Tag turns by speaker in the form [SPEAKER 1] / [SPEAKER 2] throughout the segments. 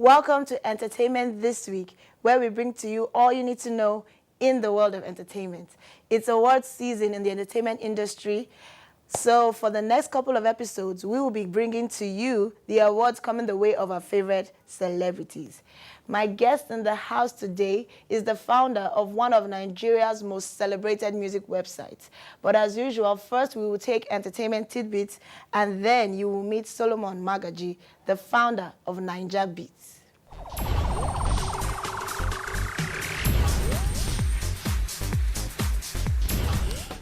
[SPEAKER 1] Welcome to Entertainment This Week, where we bring to you all you need to know in the world of entertainment. It's awards season in the entertainment industry, so for the next couple of episodes, we will be bringing to you the awards coming the way of our favorite celebrities. My guest in the house today is the founder of one of Nigeria's most celebrated music websites. But as usual, first we will take entertainment tidbits, and then you will meet Solomon Magaji, the founder of Naija Beats.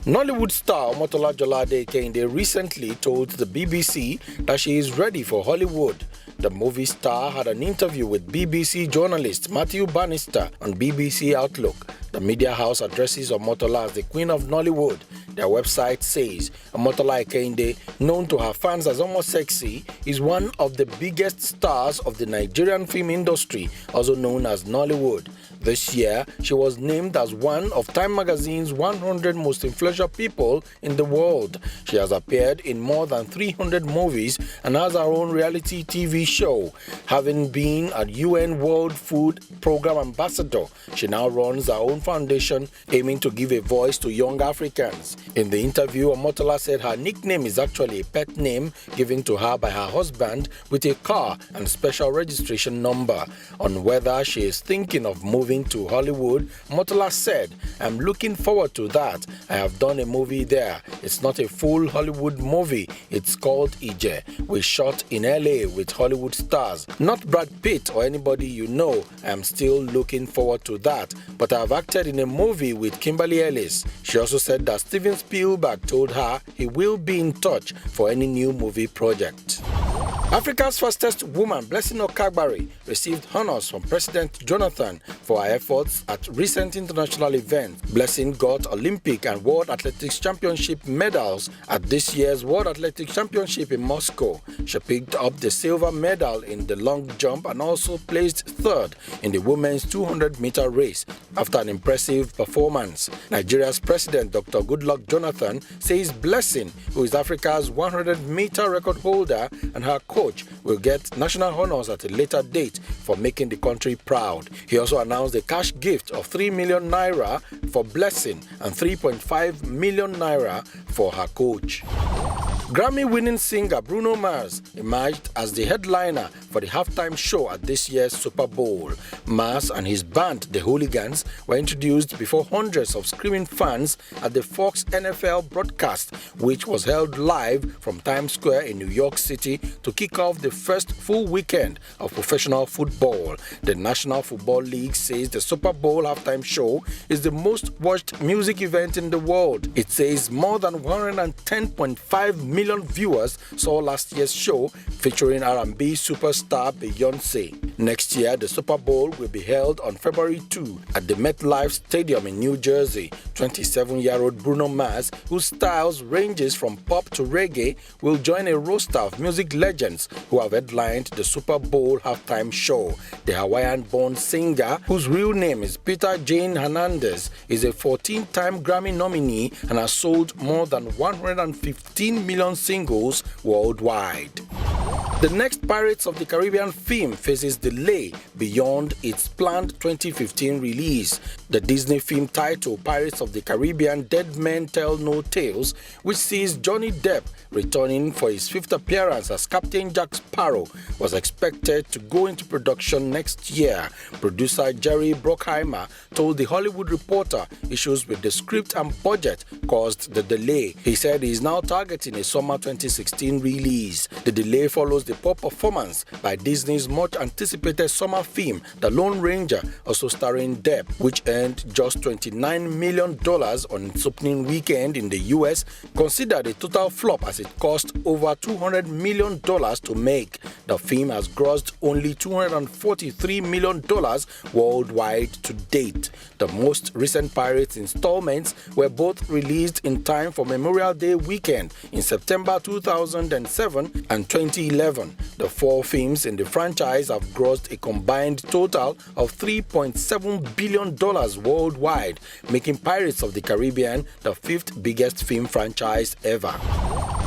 [SPEAKER 2] Nollywood star Omotola Jolade Kehinde recently told the BBC that she is ready for Hollywood. The movie star had an interview with BBC journalist Matthew Bannister on BBC Outlook. The media house addresses Omotola as the Queen of Nollywood. Their website says Omotola Kehinde, known to her fans as Omo Sexy, is one of the biggest stars of the Nigerian film industry, also known as Nollywood. This year, she was named as one of Time Magazine's 100 most influential people in the world. She has appeared in more than 300 movies and has her own reality TV show. Having been a UN World Food Programme ambassador, she now runs her own foundation aiming to give a voice to young Africans. In the interview, Omotola said her nickname is actually a pet name given to her by her husband with a car and special registration number. On whether she is thinking of moving to Hollywood, Omotola said, "I'm looking forward to that. I have done a movie there. It's not a full Hollywood movie. It's called Ije. We shot in LA with Hollywood stars. Not Brad Pitt or anybody you know. I'm still looking forward to that. But I've acted in a movie with Kimberly Ellis." She also said that Steven Spielberg told her he will be in touch for any new movie project. Africa's fastest woman, Blessing Okagbare, received honors from President Jonathan for her efforts at recent international events. Blessing got Olympic and World Athletics Championship medals at this year's World Athletics Championship in Moscow. She picked up the silver medal in the long jump and also placed third in the women's 200-meter race after an impressive performance. Nigeria's President Dr. Goodluck Jonathan says Blessing, who is Africa's 100-meter record holder, and her coach will get national honors at a later date for making the country proud. He also announced a cash gift of 3 million naira for Blessing and 3.5 million naira for her coach. Grammy-winning singer Bruno Mars emerged as the headliner for the halftime show at this year's Super Bowl. Mars and his band, the Hooligans, were introduced before hundreds of screaming fans at the Fox NFL broadcast, which was held live from Times Square in New York City to kick off the first full weekend of professional football. The National Football League says the Super Bowl halftime show is the most watched music event in the world. It says more than 110.5 million viewers saw last year's show featuring R&B superstar Beyoncé. Next year, the Super Bowl will be held on February 2 at the MetLife Stadium in New Jersey. 27-year-old Bruno Mars, whose styles ranges from pop to reggae, will join a roster of music legends who have headlined the Super Bowl halftime show. The Hawaiian-born singer, whose real name is Peter Jane Hernandez, is a 14-time Grammy nominee and has sold more than 115 million singles worldwide. The next Pirates of the Caribbean film faces delay beyond its planned 2015 release. The Disney film titled Pirates of the Caribbean Dead Men Tell No Tales, which sees Johnny Depp returning for his fifth appearance as Captain Jack Sparrow, was expected to go into production next year. Producer Jerry Bruckheimer told The Hollywood Reporter issues with the script and budget caused the delay. He said he is now targeting a summer 2016 release. The delay follows the poor performance by Disney's much-anticipated summer film, The Lone Ranger, also starring Depp, which earned just $29 million on its opening weekend in the U.S., considered a total flop as it cost over $200 million to make. The film has grossed only $243 million worldwide to date. The most recent Pirates installments were both released in time for Memorial Day weekend in September 2007 and 2011. The four films in the franchise have grossed a combined total of $3.7 billion worldwide, making Pirates of the Caribbean the fifth biggest film franchise ever.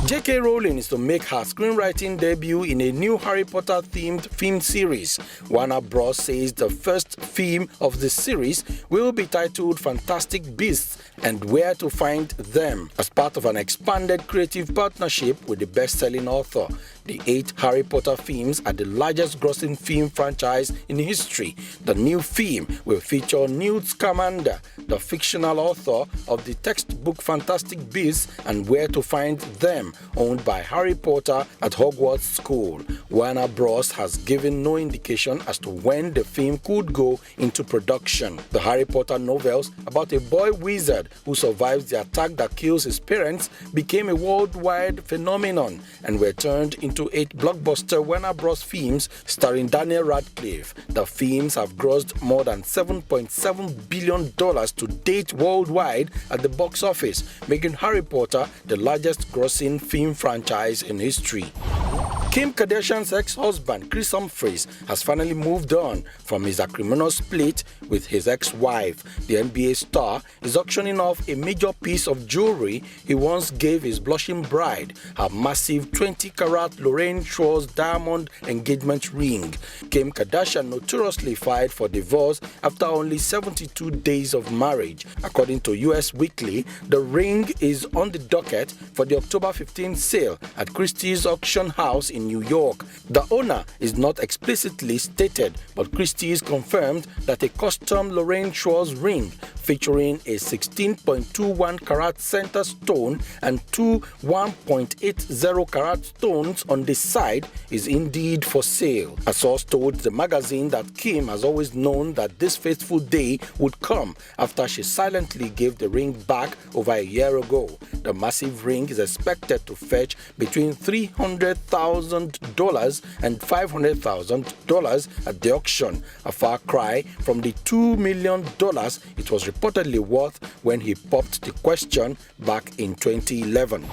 [SPEAKER 2] J.K. Rowling is to make her screenwriting debut in a new Harry Potter-themed film series. Warner Bros. Says the first film of the series will be titled Fantastic Beasts and Where to Find Them, as part of an expanded creative partnership with the best-selling author. The 8 Harry Potter films are the largest grossing film franchise in history. The new film will feature Newt Scamander, the fictional author of the textbook Fantastic Beasts and Where to Find Them, owned by Harry Potter at Hogwarts School. Warner Bros. Has given no indication as to when the film could go into production. The Harry Potter novels about a boy wizard who survives the attack that kills his parents became a worldwide phenomenon and were turned into 8 blockbuster Warner Bros. Films starring Daniel Radcliffe. The films have grossed more than $7.7 billion to date worldwide at the box office, making Harry Potter the largest grossing film franchise in history. Kim Kardashian's ex-husband Chris Humphries has finally moved on from his acrimonious split with his ex-wife. The NBA star is auctioning off a major piece of jewelry he once gave his blushing bride, her massive 20-carat Lorraine Schwartz diamond engagement ring. Kim Kardashian notoriously filed for divorce after only 72 days of marriage. According to US Weekly, the ring is on the docket for the October 15th sale at Christie's auction house in New York. The owner is not explicitly stated, but Christie's confirmed that a custom Lorraine Schwartz ring featuring a 16.21 carat center stone and 2 1.80 carat stones on the side is indeed for sale. A source told the magazine that Kim has always known that this fateful day would come after she silently gave the ring back over a year ago. The massive ring is expected to fetch between $300,000 and $500,000 at the auction, a far cry from the $2 million it was reportedly worth when he popped the question back in 2011.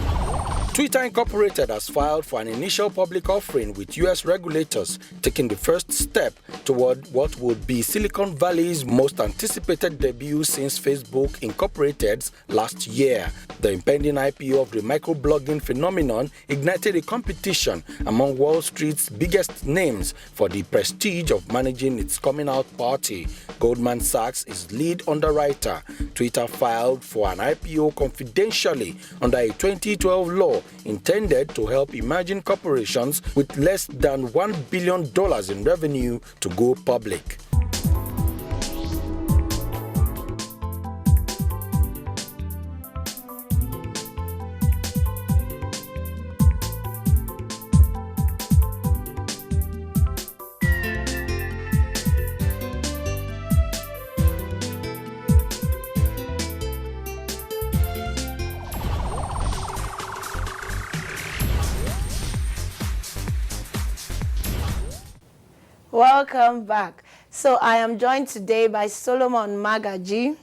[SPEAKER 2] Twitter Incorporated has filed for an initial public offering with U.S. regulators, taking the first step toward what would be Silicon Valley's most anticipated debut since Facebook Incorporated's last year. The impending IPO of the microblogging phenomenon ignited a competition among Wall Street's biggest names for the prestige of managing its coming-out party. Goldman Sachs is lead underwriter. Twitter filed for an IPO confidentially under a 2012 law intended to help emerging corporations with less than $1 billion in revenue to go public.
[SPEAKER 1] Welcome back. So I am joined today by Solomon Magaji,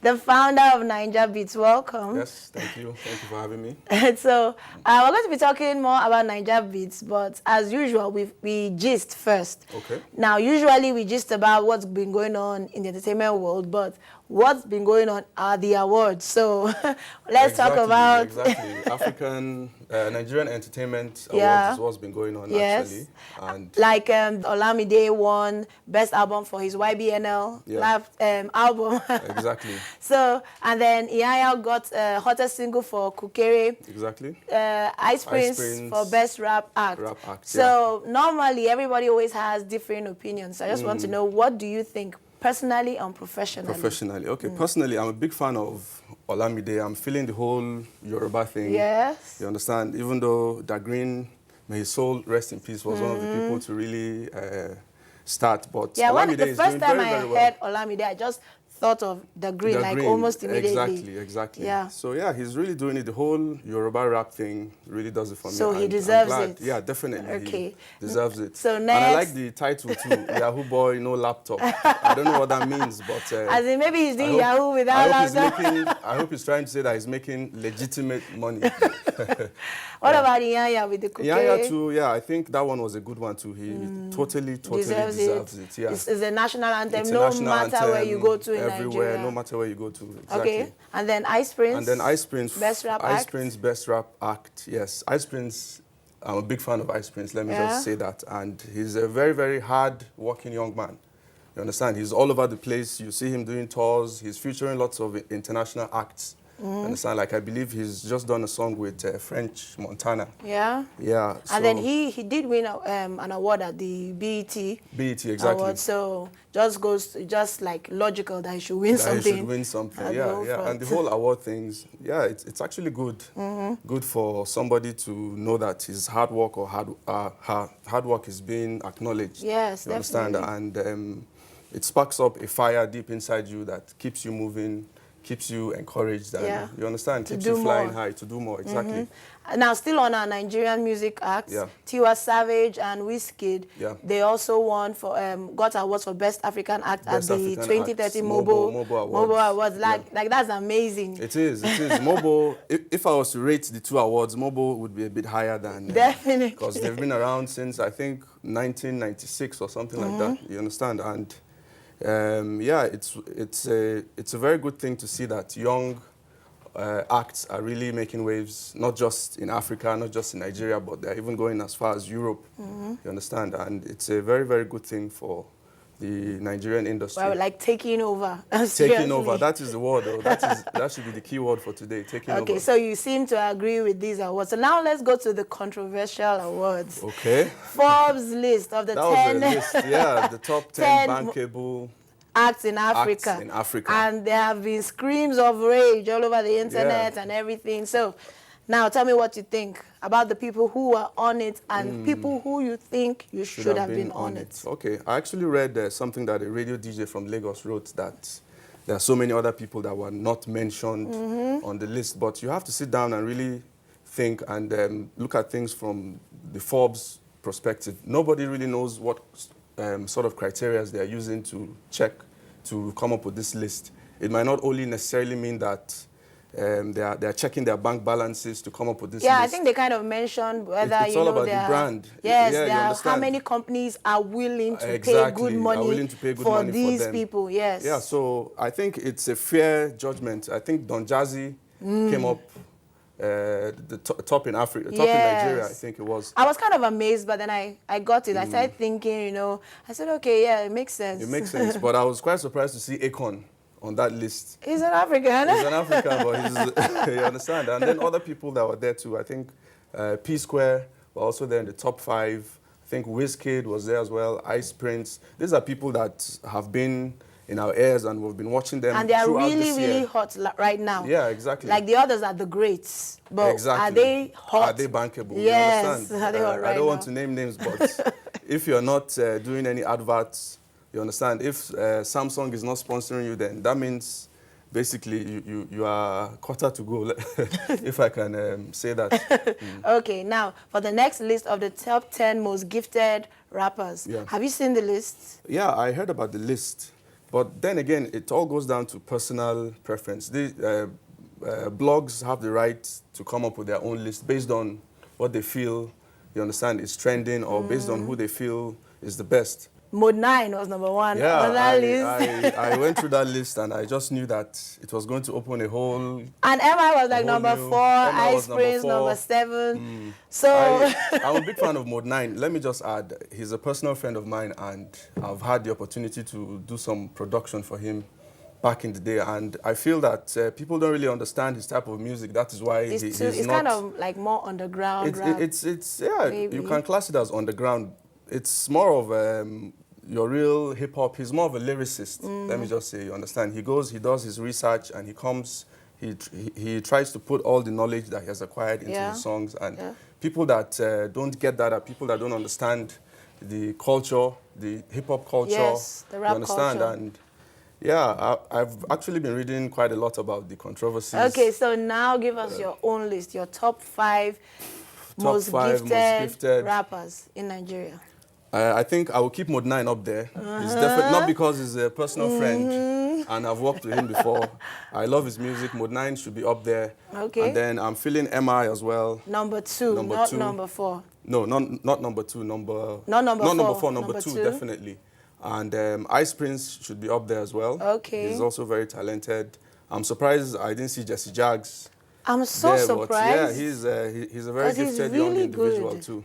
[SPEAKER 1] the founder of Naija Beats. Welcome.
[SPEAKER 3] Yes, thank you. Thank you for having me.
[SPEAKER 1] So we're going to be talking more about Naija Beats, but as usual, we gist first.
[SPEAKER 3] Okay.
[SPEAKER 1] Now, usually we gist about what's been going on in the entertainment world, but what's been going on are the awards. So let's talk about...
[SPEAKER 3] African, Nigerian Entertainment Awards is what's been going on, actually. And
[SPEAKER 1] like Olamide won Best Album for his YBNL live album.
[SPEAKER 3] Exactly.
[SPEAKER 1] So, and then Iyanya got hottest single for Kukere.
[SPEAKER 3] Exactly.
[SPEAKER 1] Ice Prince for Best Rap Act. So normally everybody always has different opinions. So I just want to know, what do you think personally and professionally?
[SPEAKER 3] Professionally, okay. Personally, I'm a big fan of Olamide. I'm feeling the whole Yoruba thing.
[SPEAKER 1] Yes.
[SPEAKER 3] You understand? Even though Dagrin, may his soul rest in peace, was one of the people to really start. But Olamide
[SPEAKER 1] the
[SPEAKER 3] is
[SPEAKER 1] first
[SPEAKER 3] doing
[SPEAKER 1] time
[SPEAKER 3] very,
[SPEAKER 1] I
[SPEAKER 3] very well.
[SPEAKER 1] heard Olamide, I just thought of the green, like almost immediately.
[SPEAKER 3] Exactly.
[SPEAKER 1] Yeah.
[SPEAKER 3] So yeah, he's really doing it. The whole Yoruba rap thing really does it for me.
[SPEAKER 1] So he deserves it.
[SPEAKER 3] Yeah, definitely.
[SPEAKER 1] Okay.
[SPEAKER 3] He deserves it.
[SPEAKER 1] So next.
[SPEAKER 3] And I like the title too, Yahoo Boy, No Laptop. I don't know what that means, but...
[SPEAKER 1] as in maybe he's doing Yahoo without laptop.
[SPEAKER 3] I hope he's trying to say that he's making legitimate money.
[SPEAKER 1] What about Iyanya with the Kukere?
[SPEAKER 3] Iyanya too, yeah, I think that one was a good one too. He totally deserves it. Yeah.
[SPEAKER 1] It's a national anthem,
[SPEAKER 3] It's a
[SPEAKER 1] no
[SPEAKER 3] national
[SPEAKER 1] matter
[SPEAKER 3] anthem.
[SPEAKER 1] where you go to in
[SPEAKER 3] everywhere,
[SPEAKER 1] Nigeria.
[SPEAKER 3] no matter where you go to. Exactly.
[SPEAKER 1] Okay, and then Ice Prince.
[SPEAKER 3] And then Ice Prince.
[SPEAKER 1] Best rap
[SPEAKER 3] Ice
[SPEAKER 1] act.
[SPEAKER 3] Prince, best rap act. Yes, Ice Prince. I'm a big fan of Ice Prince. Let me just say that. And he's a very, very hard-working young man. You understand? He's all over the place. You see him doing tours. He's featuring lots of international acts. You understand? Like, I believe he's just done a song with French Montana.
[SPEAKER 1] Yeah.
[SPEAKER 3] Yeah.
[SPEAKER 1] And then he did win an award at the BET.
[SPEAKER 3] BET, exactly.
[SPEAKER 1] Award, so just like logical that he should win something.
[SPEAKER 3] He should win something. Yeah. And the whole award things, yeah, it's actually good. Good for somebody to know that his hard work or hard work is being acknowledged.
[SPEAKER 1] Yes,
[SPEAKER 3] you understand? And it sparks up a fire deep inside you that keeps you moving, keeps you encouraged, and you understand, keeps you flying high to do more. Exactly.
[SPEAKER 1] Now, still on our Nigerian music acts, Tiwa Savage and Wizkid, they also won for got awards for Best African Act at the 2030 Mobo Awards. Like that's amazing.
[SPEAKER 3] It is. Mobo. If I was to rate the two awards, Mobo would be a bit higher than
[SPEAKER 1] definitely,
[SPEAKER 3] because they've been around since I think 1996 or something like that. You understand? And yeah, it's a very good thing to see that young acts are really making waves, not just in Africa, not just in Nigeria, but they're even going as far as Europe. You understand? And it's a very, very good thing for the Nigerian industry.
[SPEAKER 1] Well, like taking over.
[SPEAKER 3] Taking over, that is the word, though. That should be the key word for today, taking over.
[SPEAKER 1] Okay, so you seem to agree with these awards. So now let's go to the controversial awards.
[SPEAKER 3] Okay.
[SPEAKER 1] Forbes list of the 10...
[SPEAKER 3] the top 10 bankable
[SPEAKER 1] acts in Africa. And there have been screams of rage all over the internet and everything. So now tell me what you think about the people who are on it and people who you think you should have been on it.
[SPEAKER 3] Okay, I actually read something that a radio DJ from Lagos wrote, that there are so many other people that were not mentioned on the list, but you have to sit down and really think and look at things from the Forbes perspective. Nobody really knows what sort of criteria they are using to check to come up with this list. It might not only necessarily mean that they are checking their bank balances to come up with this list.
[SPEAKER 1] I think they kind of mentioned whether
[SPEAKER 3] it's all about the brand.
[SPEAKER 1] Yes, how many companies are willing to pay good money for these people. Yes.
[SPEAKER 3] Yeah, so I think it's a fair judgment. I think Don Jazzy came up the top in Africa, top in Nigeria, I think it was.
[SPEAKER 1] I was kind of amazed, but then I got it. I started thinking, I said, okay, yeah, it makes sense.
[SPEAKER 3] It makes sense, but I was quite surprised to see Akon on that list.
[SPEAKER 1] He's an African.
[SPEAKER 3] He's an African, but you understand. And then other people that were there too. I think P-Square were also there in the top 5. I think Wizkid was there as well, Ice Prince. These are people that have been in our ears and we've been watching them.
[SPEAKER 1] And they are really hot right now.
[SPEAKER 3] Yeah, exactly.
[SPEAKER 1] Like the others are the greats. But are they hot?
[SPEAKER 3] Are they bankable?
[SPEAKER 1] Yes.
[SPEAKER 3] You understand?
[SPEAKER 1] Are they hot right
[SPEAKER 3] I don't want to name names, but if you're not doing any adverts, you understand, if Samsung is not sponsoring you, then that means basically you are quarter to go, if I can say that.
[SPEAKER 1] Okay, now for the next list of the top 10 most gifted rappers. Have you seen the list?
[SPEAKER 3] Yeah, I heard about the list. But then again, it all goes down to personal preference. Blogs have the right to come up with their own list based on what they feel, you understand, is trending, or based on who they feel is the best.
[SPEAKER 1] Mode 9 was number 1 on that list.
[SPEAKER 3] I went through that list and I just knew that it was going to open a whole...
[SPEAKER 1] And MI was like number 4, Ice Prince number 7. So
[SPEAKER 3] I'm a big fan of Mode 9. Let me just add, he's a personal friend of mine and I've had the opportunity to do some production for him back in the day, and I feel that people don't really understand his type of music. That is why he's not...
[SPEAKER 1] It's kind of like more underground rap.
[SPEAKER 3] You can class it as underground. It's more of your real hip-hop. He's more of a lyricist, let me just say, you understand. He goes, he does his research, and he comes, he tries to put all the knowledge that he has acquired into his songs. And people that don't get that are people that don't understand the culture, the hip-hop culture,
[SPEAKER 1] the rap
[SPEAKER 3] you understand?
[SPEAKER 1] culture.
[SPEAKER 3] And yeah, I've actually been reading quite a lot about the controversies.
[SPEAKER 1] Okay, so now give us your own list, your top 5 most gifted rappers in Nigeria.
[SPEAKER 3] I think I will keep Mode 9 up there. It's definitely not because he's a personal friend and I've worked with him before. I love his music. Mode 9 should be up there.
[SPEAKER 1] Okay.
[SPEAKER 3] And then I'm feeling MI as well.
[SPEAKER 1] Number 2, not number 4.
[SPEAKER 3] No, not number 2. Not number 4, number 2, definitely. And Ice Prince should be up there as well.
[SPEAKER 1] Okay.
[SPEAKER 3] He's also very talented. I'm surprised I didn't see Jesse Jags.
[SPEAKER 1] I'm so
[SPEAKER 3] there, but yeah,
[SPEAKER 1] surprised.
[SPEAKER 3] he's a very
[SPEAKER 1] 'Cause he's
[SPEAKER 3] gifted young
[SPEAKER 1] really
[SPEAKER 3] individual
[SPEAKER 1] good.
[SPEAKER 3] too.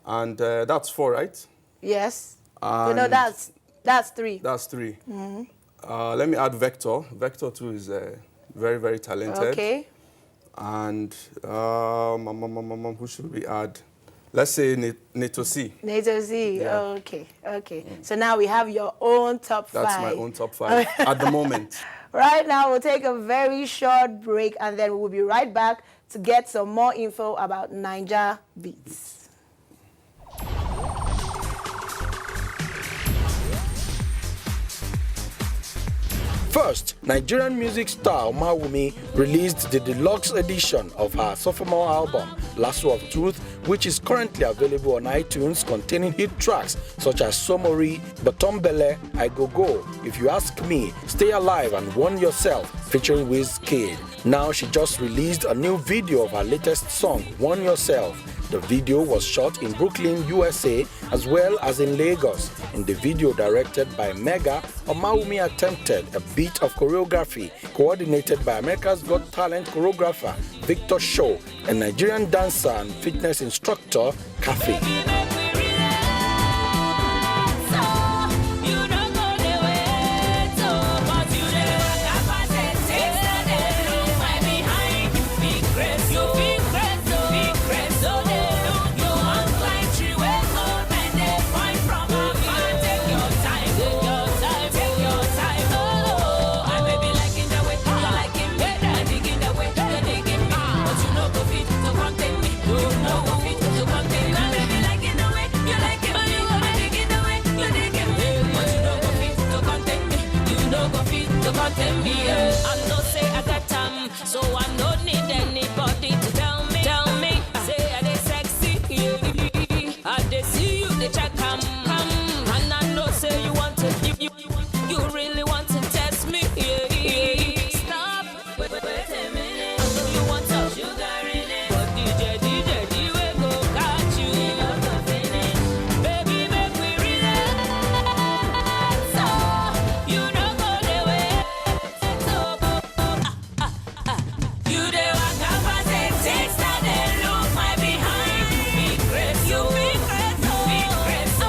[SPEAKER 3] And that's 4, right?
[SPEAKER 1] Yes.
[SPEAKER 3] And
[SPEAKER 1] That's 3.
[SPEAKER 3] That's 3. Let me add Vector. Vector too is very, very talented.
[SPEAKER 1] Okay.
[SPEAKER 3] And who should we add? Let's say Neto C.
[SPEAKER 1] Nato Z.
[SPEAKER 3] Yeah.
[SPEAKER 1] Okay. Okay. So now we have your own top 5.
[SPEAKER 3] That's my own top 5 at the moment.
[SPEAKER 1] Right now, we'll take a very short break and then we'll be right back to get some more info about Naija Beats.
[SPEAKER 2] First, Nigerian music star Omawumi released the deluxe edition of her sophomore album, Lasso of Truth, which is currently available on iTunes, containing hit tracks such as Somori, Batombele, I Go Go, If You Ask Me, Stay Alive and Warn Yourself, featuring Wizkid. Now she just released a new video of her latest song, Warn Yourself. The video was shot in Brooklyn, USA, as well as in Lagos. In the video directed by Mega, Omawumi attempted a beat of choreography coordinated by America's Got Talent choreographer Victor Shaw and Nigerian dancer and fitness instructor Kathy.
[SPEAKER 4] So I don't need anybody to tell me, say I they sexy, I they see you, they check come, and I know say you want to, you really want to test me, Stop, wait a minute, I know you want some sugar in it, but DJ, we go catch you, baby, make we relax, so you don't go the way, you dey waka pass it, takes that they look my behind. Big grace, you big grace, oh.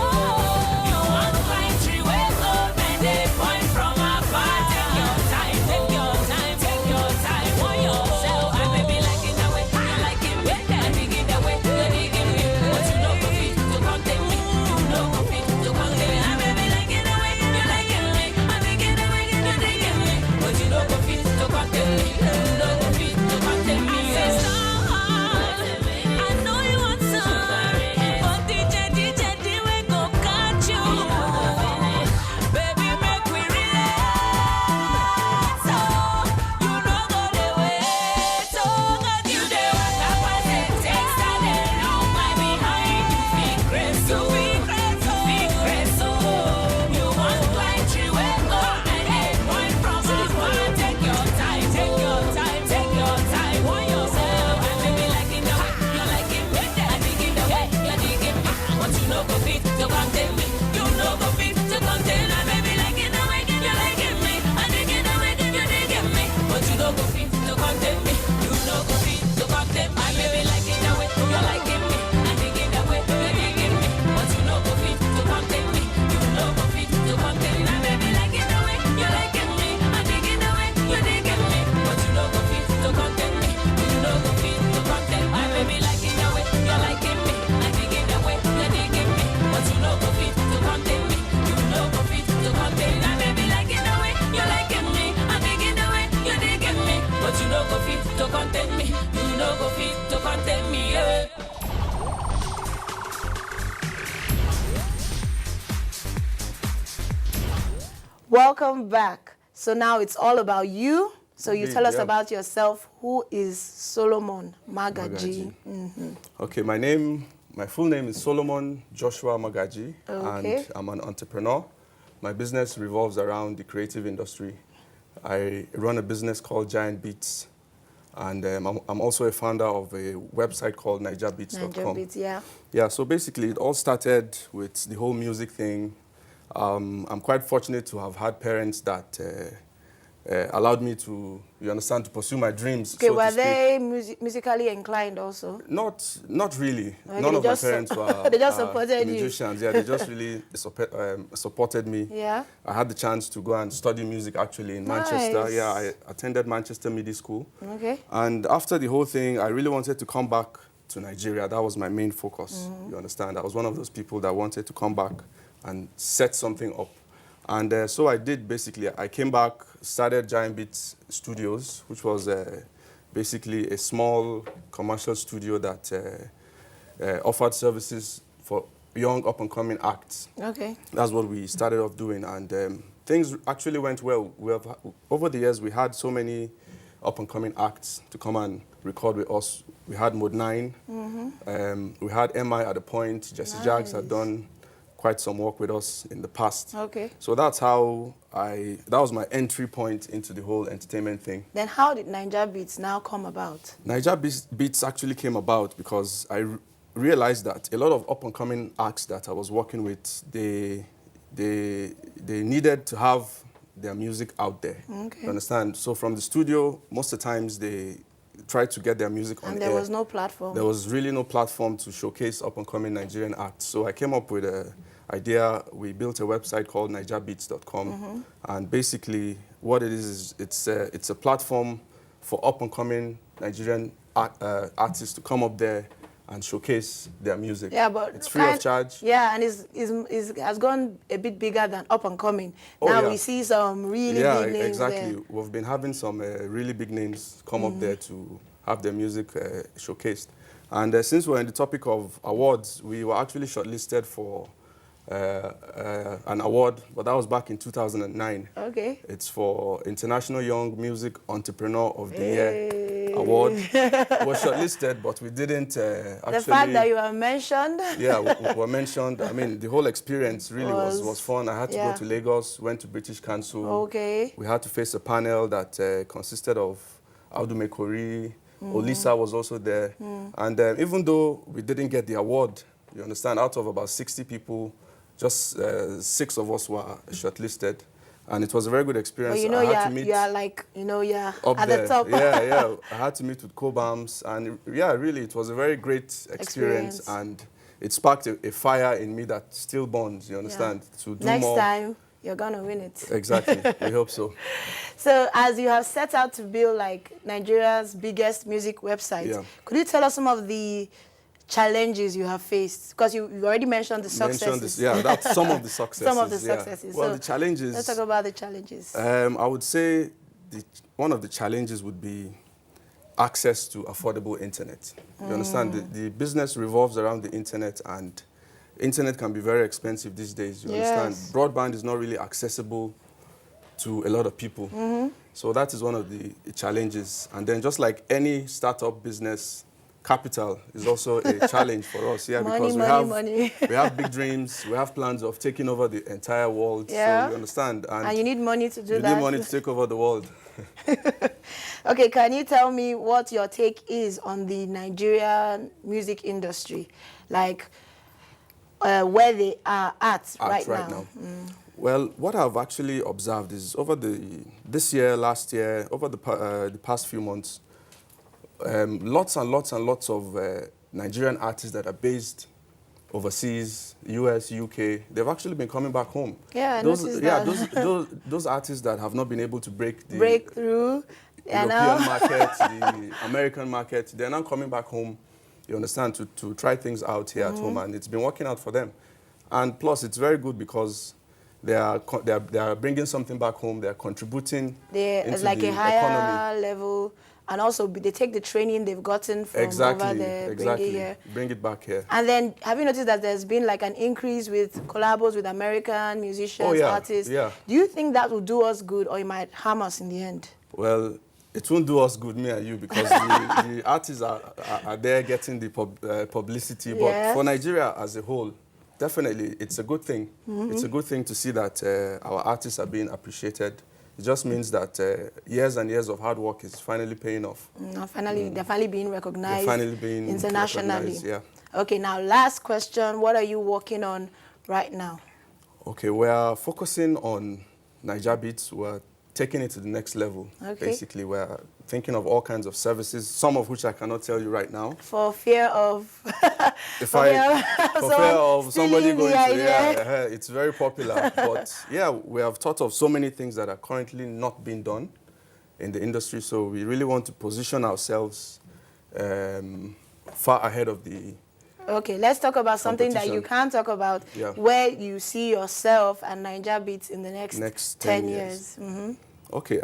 [SPEAKER 4] You want to climb tree, wake up and they point from afar. Take your time, for yourself. I may be liking the way you like it, and digging the way you're digging me. But you know go fit to contain me, you know go fit to contain me. I may be liking the way you liking me, I'm digging the way you're digging me. But you know go fit to contain me, you know go fit to contain me. I know you want some, but DJ, we go catch you. Baby, make we relax, so you know go the way. So God, you dey waka pass it, takes that they look my behind. Big grace, so you want to climb tree, wake up and they point from afar. Take your time, for yourself. I may be liking the way you liking me, and digging the way you're digging me. But you know go fit to contain me, you know go fit to contain. I may be liking the way you liking me, and digging the way you're digging me. But you know go fit to contain me, you know go fit to contain. I may be liking the way you're liking me, and digging the way you're digging me. But you know go fit to contain me, you know go fit to contain. I may be liking the way you're liking me, and digging the way you're digging me. But you know go fit to contain me, you know go fit to contain. I may be liking the way you're liking me, and digging the way you're digging me. But you know go fit to contain me, you know go fit to contain. I may be liking the way you're liking me, and digging the way you're digging me. But you know go fit to contain me, you know go fit to contain me, yeah.
[SPEAKER 1] Welcome back. So now it's all about you. So you
[SPEAKER 3] Indeed,
[SPEAKER 1] tell us
[SPEAKER 3] yeah.
[SPEAKER 1] about yourself. Who is Solomon Magaji?
[SPEAKER 3] Okay, my full name is Solomon Joshua Magaji,
[SPEAKER 1] Okay.
[SPEAKER 3] and I'm an entrepreneur. My business revolves around the creative industry. I run a business called Giant Beats, and I'm also a founder of a website called NigerBeats.com.
[SPEAKER 1] Niger Beats, yeah.
[SPEAKER 3] Yeah, so basically it all started with the whole music thing. I'm quite fortunate to have had parents that allowed me to, you understand, to pursue my dreams.
[SPEAKER 1] Okay,
[SPEAKER 3] so
[SPEAKER 1] were
[SPEAKER 3] to speak.
[SPEAKER 1] they musically inclined also?
[SPEAKER 3] Not really.
[SPEAKER 1] Okay,
[SPEAKER 3] None
[SPEAKER 1] they
[SPEAKER 3] of my
[SPEAKER 1] just
[SPEAKER 3] parents were
[SPEAKER 1] they just supported you.
[SPEAKER 3] musicians. Yeah, they just really supported me.
[SPEAKER 1] Yeah.
[SPEAKER 3] I had the chance to go and study music actually in Manchester.
[SPEAKER 1] Nice.
[SPEAKER 3] Yeah, I attended Manchester Midi School.
[SPEAKER 1] Okay.
[SPEAKER 3] And after the whole thing, I really wanted to come back to Nigeria. That was my main focus. You understand? I was one of those people that wanted to come back and set something up. And so I did, basically. I came back, started Giant Beats Studios, which was basically a small commercial studio that offered services for young up-and-coming acts.
[SPEAKER 1] Okay.
[SPEAKER 3] That's what we started off doing, and things actually went well. Over the years, we had so many up-and-coming acts to come and record with us. We had Mode 9, we had MI at the point, Jesse Jags had done quite some work with us in the past.
[SPEAKER 1] Okay.
[SPEAKER 3] So that's how that was my entry point into the whole entertainment thing.
[SPEAKER 1] Then how did Naija Beats now come about?
[SPEAKER 3] Naija Beats actually came about because I realized that a lot of up-and-coming acts that I was working with, they needed to have their music out there.
[SPEAKER 1] Okay.
[SPEAKER 3] You understand? So from the studio, most of the times they tried to get their music on air.
[SPEAKER 1] And there was no platform.
[SPEAKER 3] There was really no platform to showcase up-and-coming Nigerian acts. So I came up with an idea. We built a website called NigerBeats.com. And basically what it is it's a platform for up-and-coming Nigerian artists to come up there and showcase their music.
[SPEAKER 1] Yeah, but
[SPEAKER 3] it's free of charge.
[SPEAKER 1] Yeah, and it has gone a bit bigger than up and coming.
[SPEAKER 3] Oh,
[SPEAKER 1] now
[SPEAKER 3] yeah.
[SPEAKER 1] we see some really
[SPEAKER 3] Yeah,
[SPEAKER 1] big names
[SPEAKER 3] exactly.
[SPEAKER 1] there.
[SPEAKER 3] We've been having some really big names come up there to have their music showcased. And since we're in the topic of awards, we were actually shortlisted for an award, but that was back in 2009.
[SPEAKER 1] Okay.
[SPEAKER 3] It's for International Young Music Entrepreneur of the Year award. We were shortlisted, but we didn't actually...
[SPEAKER 1] The fact that you were mentioned.
[SPEAKER 3] Yeah, we were mentioned. I mean, the whole experience really was fun. I had to go to Lagos, went to British Council.
[SPEAKER 1] Okay.
[SPEAKER 3] We had to face a panel that consisted of Audu Mekori, Olisa was also there. And even though we didn't get the award, you understand, out of about 60 people, just 6 of us were shortlisted. And it was a very good experience.
[SPEAKER 1] But you know,
[SPEAKER 3] I had to meet
[SPEAKER 1] you're
[SPEAKER 3] up
[SPEAKER 1] at
[SPEAKER 3] there.
[SPEAKER 1] the top.
[SPEAKER 3] Yeah. I had to meet with Cobams, and yeah, really, it was a very great experience. And it sparked a fire in me that still burns, you understand, to do
[SPEAKER 1] Next
[SPEAKER 3] more.
[SPEAKER 1] time, you're going to win it.
[SPEAKER 3] Exactly. We hope so.
[SPEAKER 1] So as you have set out to build like Nigeria's biggest music website, could you tell us some of the challenges you have faced? Because you already mentioned the successes.
[SPEAKER 3] That's some of the successes.
[SPEAKER 1] Some of the successes.
[SPEAKER 3] Well,
[SPEAKER 1] so
[SPEAKER 3] the challenges...
[SPEAKER 1] Let's talk about the challenges.
[SPEAKER 3] I would say one of the challenges would be access to affordable internet. You understand? The business revolves around the internet, and internet can be very expensive these days. You understand? Broadband is not really accessible to a lot of people. So that is one of the challenges. And then just like any startup business, capital is also a challenge for us, because we have big dreams, we have plans of taking over the entire world, so you understand. And
[SPEAKER 1] you need money to do that.
[SPEAKER 3] You need money to take over the world.
[SPEAKER 1] Okay, can you tell me what your take is on the Nigerian music industry? Like, where they are at right now.
[SPEAKER 3] Well, what I've actually observed is over this year, last year, over the past few months, lots and lots and lots of Nigerian artists that are based overseas, US, UK, they've actually been coming back home.
[SPEAKER 1] Yeah,
[SPEAKER 3] those artists that have not been able to break
[SPEAKER 1] through
[SPEAKER 3] the European market, the American market, they're now coming back home, you understand, to try things out here at home, and it's been working out for them. And plus, it's very good because they are bringing something back home, they're contributing into
[SPEAKER 1] like
[SPEAKER 3] the
[SPEAKER 1] a higher
[SPEAKER 3] economy.
[SPEAKER 1] level. And also, they take the training they've gotten from over there, bring it here.
[SPEAKER 3] Bring it back here.
[SPEAKER 1] And then, have you noticed that there's been like an increase with collabos with American musicians, artists?
[SPEAKER 3] Yeah.
[SPEAKER 1] Do you think that will do us good, or it might harm us in the end?
[SPEAKER 3] Well, it won't do us good, me and you, because the artists are there getting the publicity. But for Nigeria as a whole, definitely, it's a good thing. It's a good thing to see that our artists are being appreciated. It just means that years and years of hard work is finally paying off.
[SPEAKER 1] They're finally being recognized internationally.
[SPEAKER 3] Yeah.
[SPEAKER 1] Okay, now last question. What are you working on right now?
[SPEAKER 3] Okay, we are focusing on Naija Beats. We're taking it to the next level.
[SPEAKER 1] Okay.
[SPEAKER 3] Basically, we're thinking of all kinds of services, some of which I cannot tell you right now.
[SPEAKER 1] For fear of...
[SPEAKER 3] For
[SPEAKER 1] for
[SPEAKER 3] fear of somebody
[SPEAKER 1] stealing
[SPEAKER 3] going
[SPEAKER 1] the
[SPEAKER 3] to,
[SPEAKER 1] idea.
[SPEAKER 3] it's very popular. But yeah, we have thought of so many things that are currently not being done in the industry. So we really want to position ourselves far ahead of the...
[SPEAKER 1] Okay, let's talk about something that you
[SPEAKER 3] Competition.
[SPEAKER 1] can talk about,
[SPEAKER 3] Yeah.
[SPEAKER 1] where you see yourself and Naija Beats in the next 10
[SPEAKER 3] 10
[SPEAKER 1] years. Mhm.
[SPEAKER 3] Okay,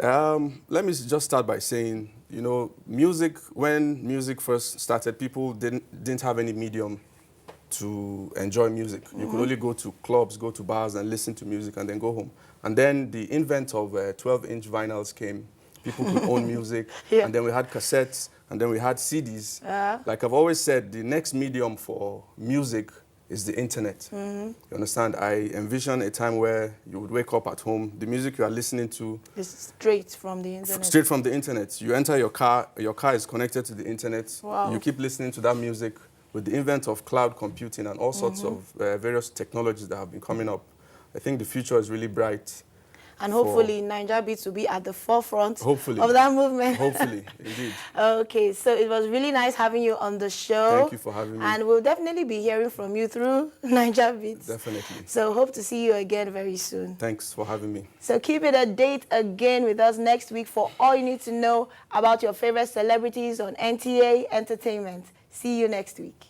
[SPEAKER 3] let me just start by saying, you know, music, when music first started, people didn't have any medium to enjoy music. You could only go to clubs, go to bars and listen to music and then go home. And then the invent of 12-inch vinyls came. People could own music.
[SPEAKER 1] Yeah.
[SPEAKER 3] And then we had cassettes, and then we had CDs. Like I've always said, the next medium for music is the internet. You understand? I envision a time where you would wake up at home, the music you are listening to,
[SPEAKER 1] It's straight from the internet.
[SPEAKER 3] straight from the internet. You enter your car is connected to the internet.
[SPEAKER 1] Wow.
[SPEAKER 3] You keep listening to that music. With the invent of cloud computing and all sorts of various technologies that have been coming up, I think the future is really bright.
[SPEAKER 1] And hopefully Naija Beats will be at the forefront
[SPEAKER 3] Hopefully.
[SPEAKER 1] of that movement.
[SPEAKER 3] Hopefully, indeed.
[SPEAKER 1] Okay, so it was really nice having you on the show.
[SPEAKER 3] Thank you for having me.
[SPEAKER 1] And we'll definitely be hearing from you through Naija Beats.
[SPEAKER 3] Definitely.
[SPEAKER 1] So hope to see you again very soon.
[SPEAKER 3] Thanks for having me.
[SPEAKER 1] So keep it a date again with us next week for all you need to know about your favorite celebrities on NTA Entertainment. See you next week.